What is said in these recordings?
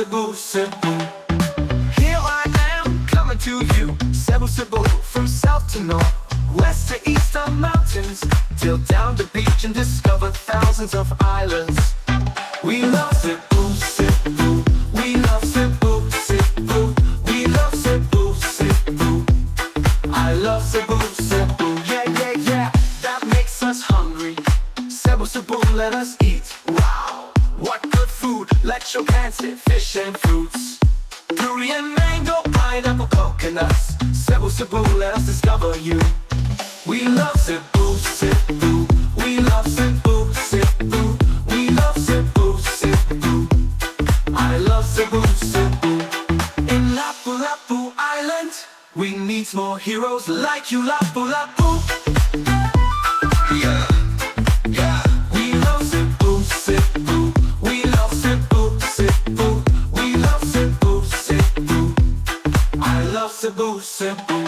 Cebu Cebu. Here I am, coming to you, Cebu Cebu. From south to north, west to east of mountains, till down the beach and discover thousands of islands. We love Cebu Cebu. We love Cebu Cebu. We love Cebu Cebu. I love Cebu Cebu. Yeah, yeah, yeah, that makes us hungry. Cebu Cebu, let us eat. Wow, what good food! Lechon, pancit, fish and fruits. Durian, mango, pineapple, coconuts. Cebu Cebu, let us discover you. We love Cebu Cebu. We love Cebu Cebu. We love Cebu Cebu. I love Cebu Cebu. In Lapu-Lapu Island, we need more heroes like you, Lapu-Lapu. Yeah, yeah. We love Cebu Cebu. We love Cebu Cebu. We love Cebu Cebu. I love Cebu Cebu.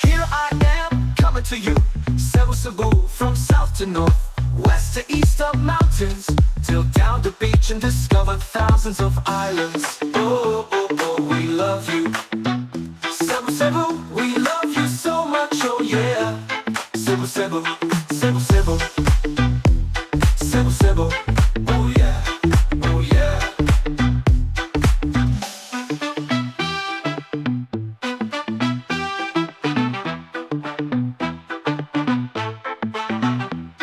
Here I am, coming to you, Cebu Cebu. From south to north, west to east of mountains, till down the beach and discover thousands of islands. Oh, oh, oh, we love you, Cebu Cebu. We love you so much, oh yeah. Cebu Cebu, Cebu Cebu, Cebu Cebu. Oh yeah, oh yeah.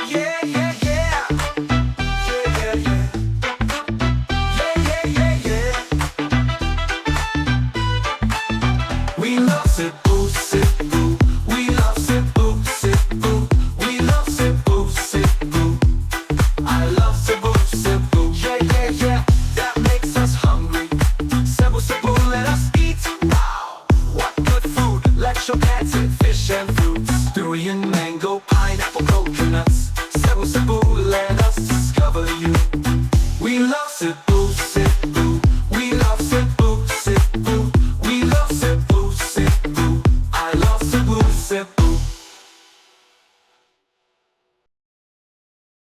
Yeah, yeah, yeah. Yeah, yeah, yeah. Yeah, yeah, yeah, yeah. We love Cebu Cebu. We love Cebu Cebu. We love Cebu Cebu. I love Cebu Cebu. Yeah, yeah, yeah, that makes us hungry. Cebu Cebu, let us eat. Wow, what good food! Lechon, pancit, fish and fruits. Durian, mango, pineapple, coconuts. Cebu Cebu, let us discover you. We love Cebu